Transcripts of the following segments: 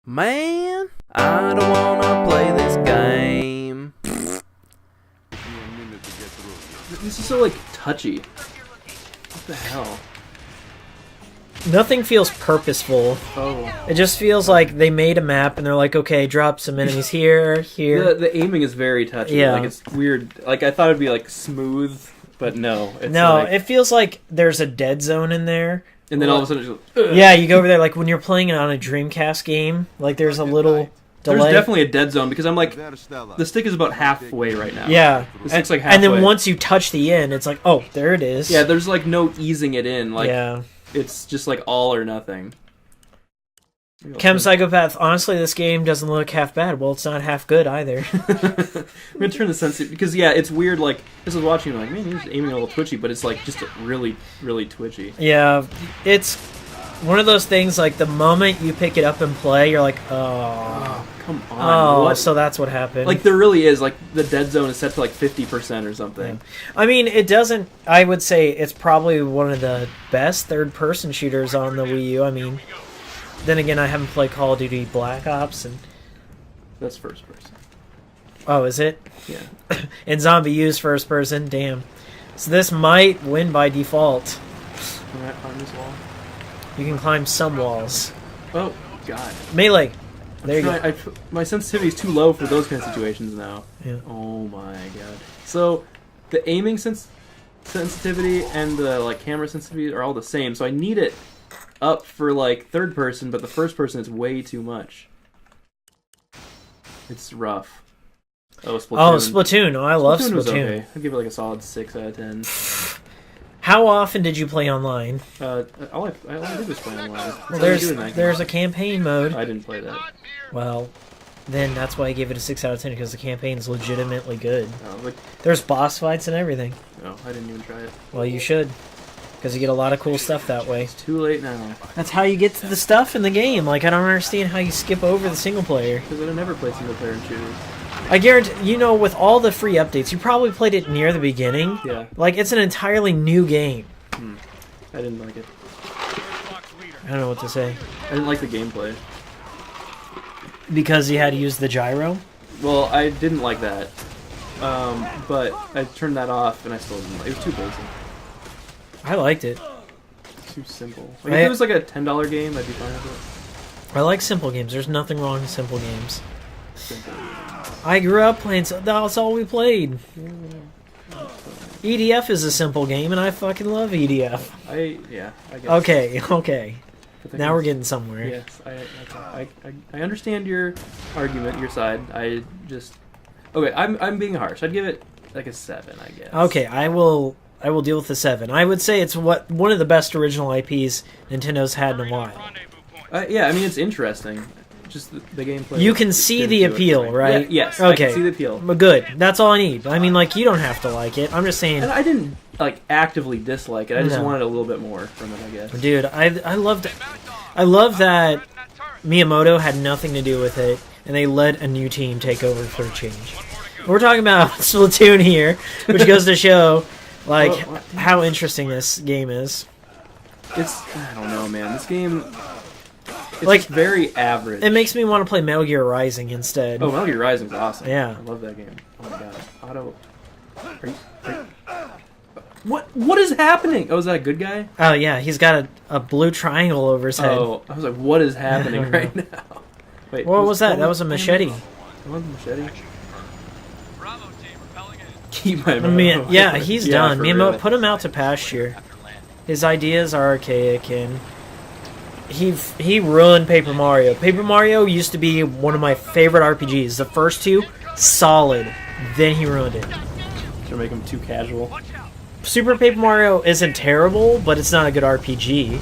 Man, I don't wanna play this game. This is so, like, touchy. What the hell? Nothing feels purposeful. Oh. It just feels like they made a map and they're like, okay, drop some enemies here, here. The aiming is very touchy. Yeah. Like, it's weird. Like, I thought it'd be, like, smooth, but no. It's No, like, it feels like there's a dead zone in there. and then all of a sudden it's just, Yeah, you go over there, like when you're playing it on a Dreamcast game, like there's a little delay. There's definitely a dead zone, because I'm like, the stick is about halfway right now. Yeah. The stick's like halfway. And then once you touch the end, it's like, oh, there it is. Yeah, there's like no easing it in. Like, yeah. it's just like all or nothing. Chem Psychopath, honestly, this game doesn't look half bad. Well, it's not half good either. I'm gonna turn the sensitivity, because yeah, it's weird. Like, this is watching, like, man, he's aiming a little twitchy, but it's like just really, really twitchy. Yeah, it's one of those things, like the moment you pick it up and play, you're like, oh. Come on. Oh, what? so that's what happened. Like, there really is, like, the dead zone is set to like 50% or something. Yeah. I mean, it doesn't, I would say it's probably one of the best third-person shooters on the Wii U. I mean, then again, I haven't played Call of Duty Black Ops, and... That's first person. Oh, is it? Yeah. And Zombie U's first person, damn. So this might win by default. Can I climb this wall? You can climb some walls. Oh, God. Melee. There you go. My sensitivity is too low for those kind of situations now. Yeah. Oh my God. So, the aiming sensitivity and the like camera sensitivity are all the same, so I need it up for like third person, but the first person is way too much. It's rough. Oh, Splatoon. Oh, Splatoon. Oh, I love Splatoon. Was okay. I'd give it like a solid 6 out of 10. How often did you play online? All I did was play online. Well, there's a campaign mode. I didn't play that. Well, then that's why I gave it a 6 out of 10, because the campaign's legitimately good. Oh, like, There's boss fights and everything. no, I didn't even try it. Well, you should, because you get a lot of cool stuff that way. It's too late now. That's how you get to the stuff in the game. Like, I don't understand how you skip over the single player. Because I never played single player in shooters. I guarantee, you know, with all the free updates, you probably played it near the beginning. Yeah. Like, it's an entirely new game. I didn't like it. I don't know what to say. I didn't like the gameplay. Because you had to use the gyro? Well, I didn't like that. But I turned that off, and I still didn't like it. It was too basic. I liked it. Too simple. Like, if it was like a $10 game, I'd be fine with it. I like simple games. There's nothing wrong with simple games. Simple. I grew up playing, so that's all we played. EDF is a simple game, and I fucking love EDF. I guess. Okay. Now we're getting somewhere. Yes, I understand your argument, your side. I just... Okay, I'm being harsh. I'd give it like a 7, I guess. Okay, I will deal with the 7. I would say it's one of the best original IPs Nintendo's had in a while. Yeah, I mean, it's interesting. Just the gameplay. You can see the appeal, right? Yeah, yes, okay. I can see the appeal. But good. That's all I need. I mean, like, you don't have to like it. I'm just saying... And I didn't, like, actively dislike it. I just No. wanted a little bit more from it, I guess. Dude, I love that Miyamoto had nothing to do with it, and they let a new team take over for a change. We're talking about Splatoon here, which goes to show, like, how interesting this game is. I don't know, man. This game... It's like, just very average. It makes me want to play Metal Gear Rising instead. Oh, Metal Gear Rising's awesome. Yeah. I love that game. Oh my god. What is happening? Oh, is that a good guy? Oh, yeah, he's got a blue triangle over his head. Oh, I was like, what is happening right now? Wait, what was that? That was a machete. That was a machete? Keep my yeah, he's done. Miyamoto, put him out to pasture. His ideas are archaic, and he ruined Paper Mario. Paper Mario used to be one of my favorite RPGs. The first two, solid. Then he ruined it. To make him too casual. Super Paper Mario isn't terrible, but it's not a good RPG.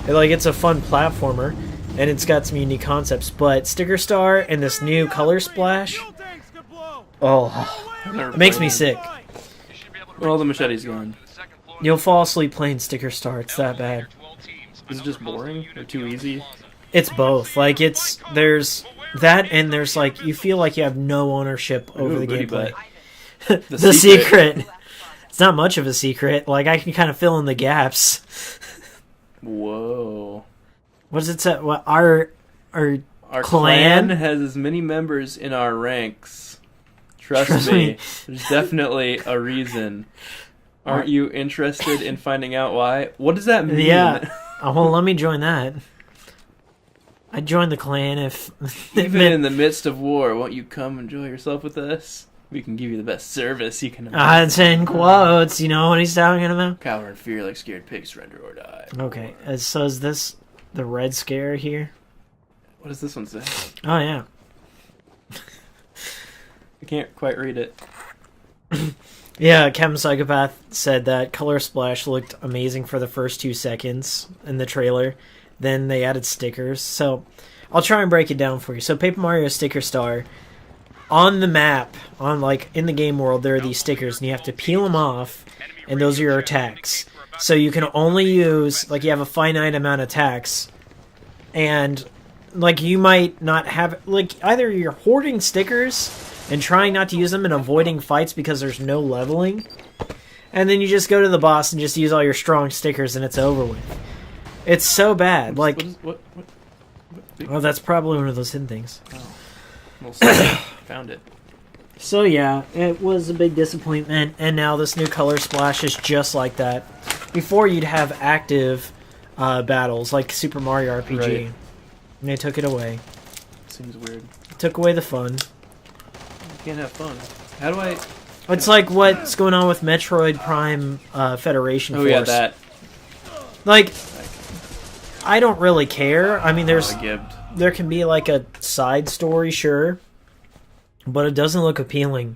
It's a fun platformer, and it's got some unique concepts. But Sticker Star and this new Color Splash, it makes me sick. Well, the machete's gone. You'll fall asleep playing Sticker Star. It's that bad. Is it just boring or too easy? It's both. Like, there's that, and there's, like, you feel like you have no ownership over the gameplay. The secret. It's not much of a secret. Like, I can kind of fill in the gaps. Whoa. What does it say? What, our Our clan? clan has as many members in our ranks. Trust me, there's definitely a reason. Aren't you interested in finding out why? What does that mean? Yeah. Well, let me join that. I'd join the clan if... Even in the midst of war, won't you come enjoy yourself with us? We can give you the best service you can imagine. It's in quotes. You know what he's talking about? Cower in fear like scared pigs, surrender or die. Okay. So is this the Red Scare here? What does this one say? Oh, yeah. I can't quite read it. Yeah, Captain Psychopath said that Color Splash looked amazing for the first 2 seconds in the trailer. Then they added stickers. So I'll try and break it down for you. So Paper Mario Sticker Star, on the map, in the game world, there are these stickers, and you have to peel them off, and those are your attacks. So you can only use, you have a finite amount of attacks, and, you might not have, either you're hoarding stickers and trying not to use them and avoiding fights because there's no leveling, and then you just go to the boss and just use all your strong stickers and it's over with. It's so bad. What? Oh, that's probably one of those hidden things. Oh. Well, found it. So yeah, it was a big disappointment, and now this new Color Splash is just like that. Before you'd have active battles like Super Mario RPG. Right. And they took it away. Seems weird. Took away the fun. You can't have fun. How do I... It's like what's going on with Metroid Prime Federation Force. Oh yeah, that. I don't really care. I mean, there can be a side story, sure, but it doesn't look appealing.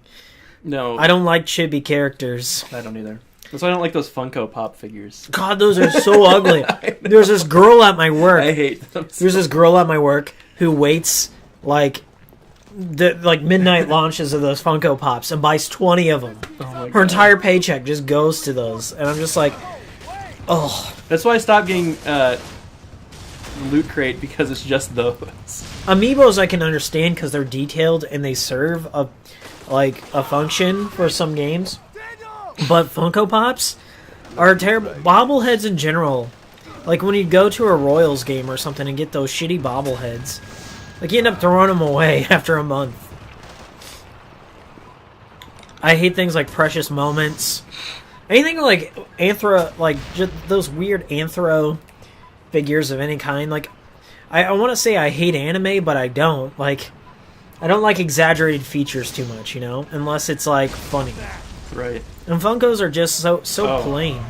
No. I don't like chibi characters. I don't either. That's why I don't like those Funko Pop figures. God, those are so ugly. There's this girl at my work. I hate them. There's this girl at my work who waits midnight launches of those Funko Pops and buys 20 of them. Oh my Her God. entire paycheck just goes to those, and I'm just like, oh. That's why I stopped getting Loot Crate, because it's just those. Amiibos I can understand because they're detailed and they serve a function for some games, but Funko Pops are terrible. Bobbleheads in general, when you go to a Royals game or something and get those shitty bobbleheads, you end up throwing them away after a month. I hate things like Precious Moments, anything just those weird anthro figures of any kind. I want to say I hate anime, but I don't. I don't like exaggerated features too much, unless it's funny. Right. And Funkos are just so plain.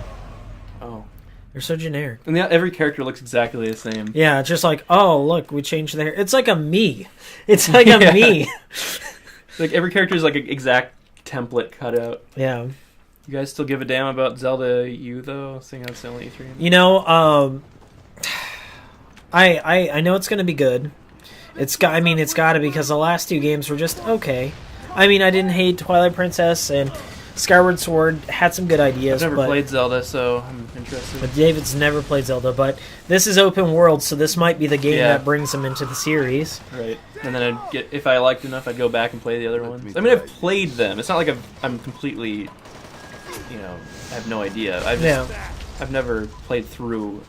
Oh. They're so generic. And every character looks exactly the same. Yeah, it's just oh, look, we changed the hair. It's like a me. It's like a me. Every character is an exact template cut out. Yeah. You guys still give a damn about Zelda U, though? Seeing how it's only E3? I know it's going to be good. It's got to, because the last 2 games were just okay. I didn't hate Twilight Princess, and Skyward Sword had some good ideas. I've never played Zelda, so I'm interested. But David's never played Zelda, but this is open world, so this might be the game that brings him into the series. Right. And then if I liked enough, I'd go back and play the other ones. I've played them. It's not like I'm completely, I have no idea. I've never played through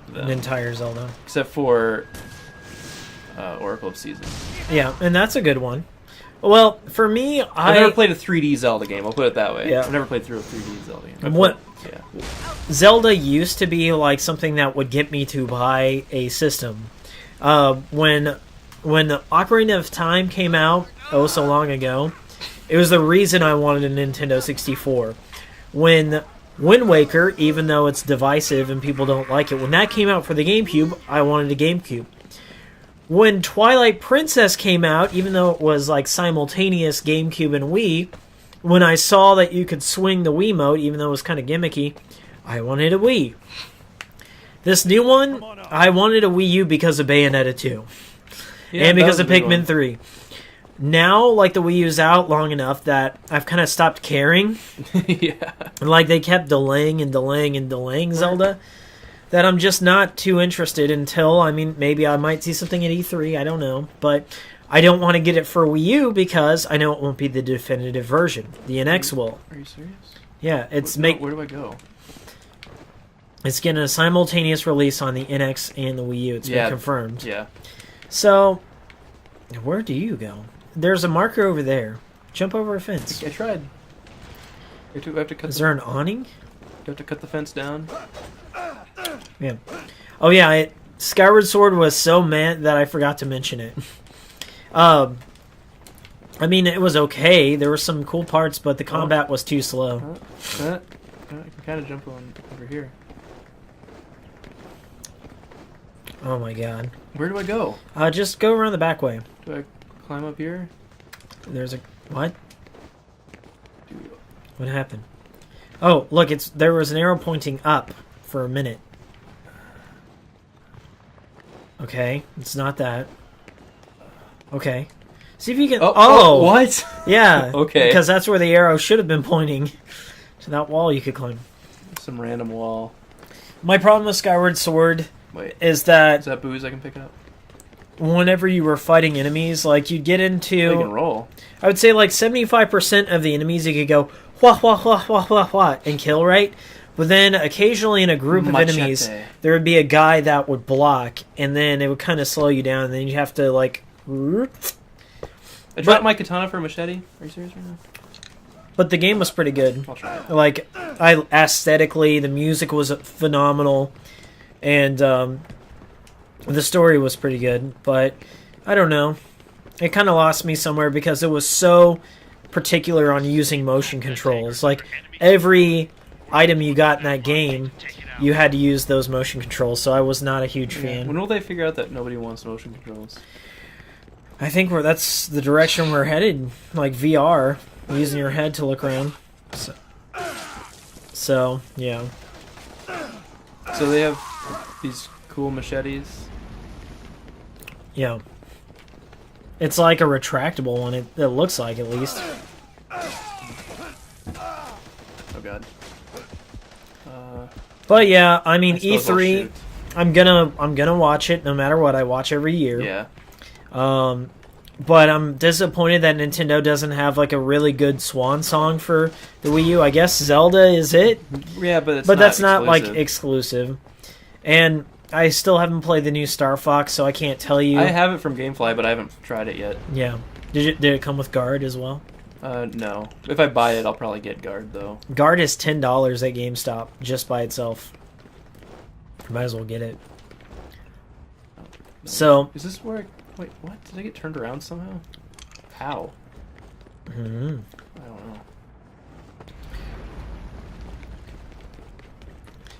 them. An entire Zelda. Except for Oracle of Seasons. Yeah, and that's a good one. Well, for me, I've never played a 3D Zelda game, I'll put it that way. Yeah. I've never played through a 3D Zelda game. Zelda used to be something that would get me to buy a system. When Ocarina of Time came out, so long ago, it was the reason I wanted a Nintendo 64. When Wind Waker, even though it's divisive and people don't like it, when that came out for the GameCube, I wanted a GameCube. When Twilight Princess came out, even though it was simultaneous GameCube and Wii, when I saw that you could swing the Wiimote, even though it was kind of gimmicky, I wanted a Wii. This new one, I wanted a Wii U because of Bayonetta 2. And because of Pikmin 3. Now, the Wii U's out long enough that I've kind of stopped caring. Yeah. And they kept delaying and delaying and delaying Zelda, that I'm just not too interested until, maybe I might see something at E3, I don't know. But I don't want to get it for Wii U because I know it won't be the definitive version. The NX will. Are you serious? Yeah, Where do I go? It's getting a simultaneous release on the NX and the Wii U. It's been confirmed. Yeah. So, Where do you go? There's a marker over there. Jump over a fence. I tried. We have to cut. Is there an awning? You have to cut the fence down. Yeah. Oh yeah. Skyward Sword was so mad that I forgot to mention it. I mean, it was okay. There were some cool parts, but the combat was too slow. I can kind of jump on over here. Oh my god. Where do I go? Just go around the back way. Do I climb up here? There's a... What? What happened? Oh, look, there was an arrow pointing up for a minute. Okay, it's not that. Okay. See if you can... Oh, what? Yeah. Okay. Because that's where the arrow should have been pointing. To that wall you could climb. Some random wall. My problem with Skyward Sword is Is that that booze I can pick up? whenever you were fighting enemies, like, you'd get into... I can roll. I would say, like, 75% of the enemies you could go, wah, wah, wah, wah, wah, wah, and kill, right? But then, occasionally in a group of enemies, there would be a guy that would block, and then it would kind of slow you down, and then you'd have to, like... I dropped my katana for a machete. Are you serious right now? But the game was pretty good. I'll try it. Like, aesthetically, the music was phenomenal, and the story was pretty good. But I don't know, it kind of lost me somewhere because it was so particular on using motion controls. Like, every item you got in that game, you had to use those motion controls. So I was not a huge fan. When will they figure out that nobody wants motion controls? I think that's the direction we're headed. Like VR. Using your head to look around. So, yeah. So they have these cool machetes. Yeah. It's like a retractable one. It looks like, at least. Oh god. But yeah, I mean, I suppose I'll E3. shoot. I'm gonna watch it no matter what. I watch every year. Yeah. But I'm disappointed that Nintendo doesn't have like a really good swan song for the Wii U. I guess Zelda is it. Yeah, but that's not like exclusive. And I still haven't played the new Star Fox, so I can't tell you. I have it from GameFly, but I haven't tried it yet. Yeah. Did it come with Guard as well? No. If I buy it, I'll probably get Guard though. Guard is $10 at GameStop just by itself. Might as well get it. So Is this where? Wait, what? Did I get turned around somehow? How? I don't know.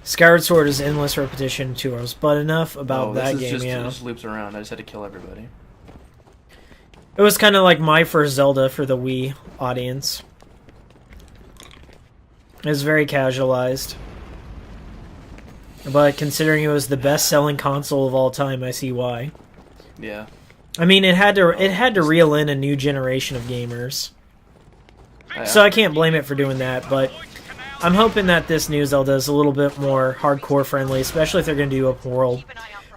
Skyward Sword is endless repetition to us, but enough about that game. It Yeah, just loops around. I just had to kill everybody. it was kind of like my first Zelda for the Wii audience. It was very casualized, but considering it was the best-selling console of all time, I see why. Yeah. I mean, it had to reel in a new generation of gamers, so I can't blame it for doing that. But I'm hoping that this new Zelda is a little bit more hardcore friendly, especially if they're going to do open world.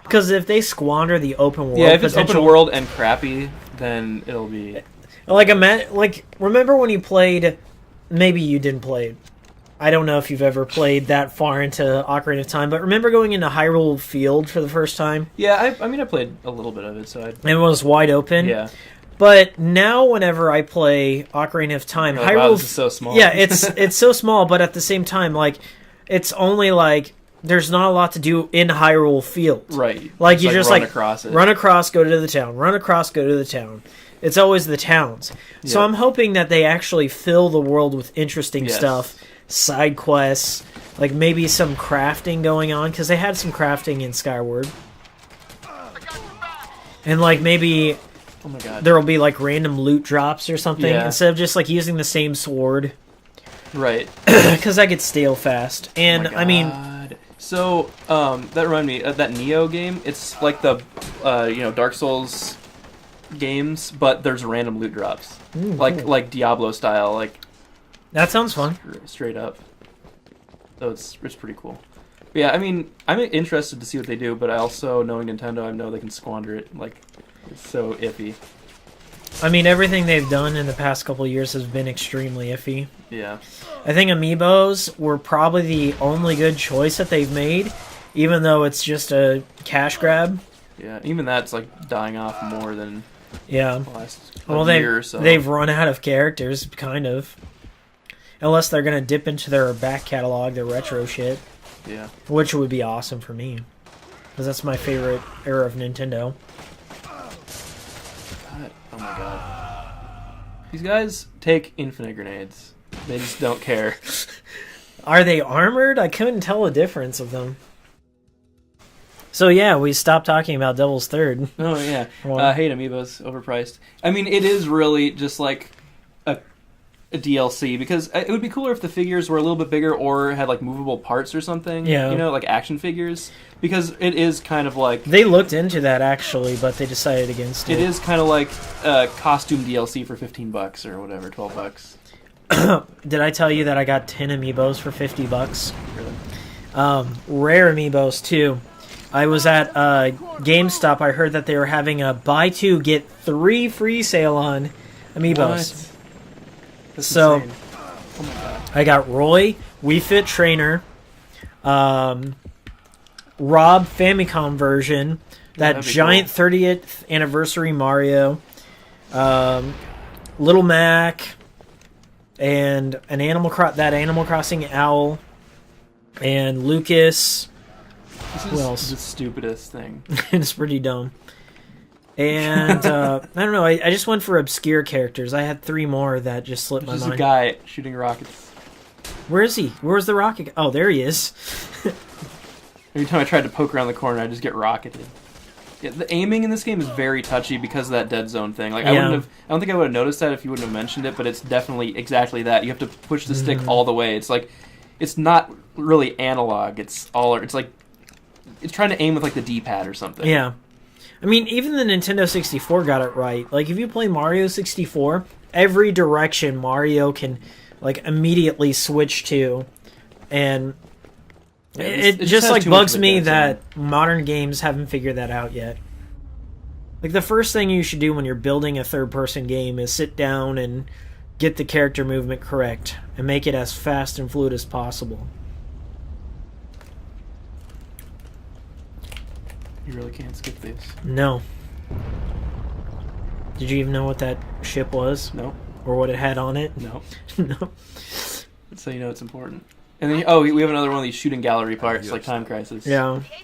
Because if they squander the open world, if it's open world and crappy, then it'll be like remember when you played? Maybe you didn't play. I don't know if you've ever played that far into Ocarina of Time, but remember going into Hyrule Field for the first time? Yeah, I mean, I played a little bit of it, so And it was wide open. Yeah. But now, whenever I play Ocarina of Time, Hyrule, wow, this is so small. Yeah, it's so small, but at the same time, like, it's only like there's not a lot to do in Hyrule Field. Right. Like you just run like across it. Run across, go to the town. Run across, go to the town. It's always the towns. So I'm hoping that they actually fill the world with interesting stuff. Side quests, like maybe some crafting going on, because they had some crafting in Skyward. And like maybe oh my god, there will be like random loot drops or something instead of just like using the same sword. Right. Because that gets stale fast. And oh my I mean, god. So that reminded me that Neo game. It's like the Dark Souls games, but there's random loot drops, like Diablo style, like. That sounds fun. Straight up. So it's pretty cool. But yeah, I mean, I'm interested to see what they do, but I also, knowing Nintendo, I know they can squander it. Like, it's so iffy. I mean, everything they've done in the past couple of years has been extremely iffy. Yeah. I think Amiibos were probably the only good choice that they've made, even though it's just a cash grab. Yeah, even that's like dying off more than... Yeah. the last Well, year or so. they've run out of characters, kind of. Unless they're going to dip into their back catalog, their retro shit. Yeah. Which would be awesome for me. Because that's my favorite era of Nintendo. God. Oh my god. These guys take infinite grenades. They just don't care. Are they armored? I couldn't tell a difference of them. So yeah, we stopped talking about Devil's Third. Oh yeah. Well- Hate Amiibos. Overpriced. I mean, it is really just like a DLC, because it would be cooler if the figures were a little bit bigger or had like movable parts or something. Yeah. You know, like action figures. Because it is kind of like... They looked into that, actually, but they decided against it. It is kind of like costume DLC for $15 or whatever, $12. Did I tell you that I got 10 Amiibos for $50? Really? Rare Amiibos, too. I was at GameStop. I heard that they were having a buy two, get three free sale on Amiibos. What? That's So, insane. Oh my god. I got Roy, Wii Fit Trainer, Rob Famicom version, that that'd be giant cool. 30th anniversary Mario, Little Mac, and that Animal Crossing owl, and Lucas. This Who is else? the stupidest thing. It's pretty dumb. And I don't know. I just went for obscure characters. I had three more that just slipped my There's mind. a guy shooting rockets. Where is he? Where's the rocket? Oh, there he is. Every time I tried to poke around the corner, I just get rocketed. Yeah, the aiming in this game is very touchy because of that dead zone thing. Like I Yeah. don't think I would have noticed that if you wouldn't have mentioned it, but it's definitely exactly that. You have to push the stick all the way. It's like it's not really analog. It's like it's trying to aim with like the D-pad or something. Yeah. I mean, even the Nintendo 64 got it right. Like, if you play Mario 64, every direction Mario can, like, immediately switch to. And Yeah, it just just has like, too much bugs of a me dead zone. that modern games haven't figured that out yet. Like, the first thing you should do when you're building a third-person game is sit down and get the character movement correct and make it as fast and fluid as possible. You really can't skip these. No. Did you even know what that ship was? No, Or what it had on it? no. No. So you know it's important. And then we have another one of these shooting gallery parts, like Time Crisis. Yeah. Okay,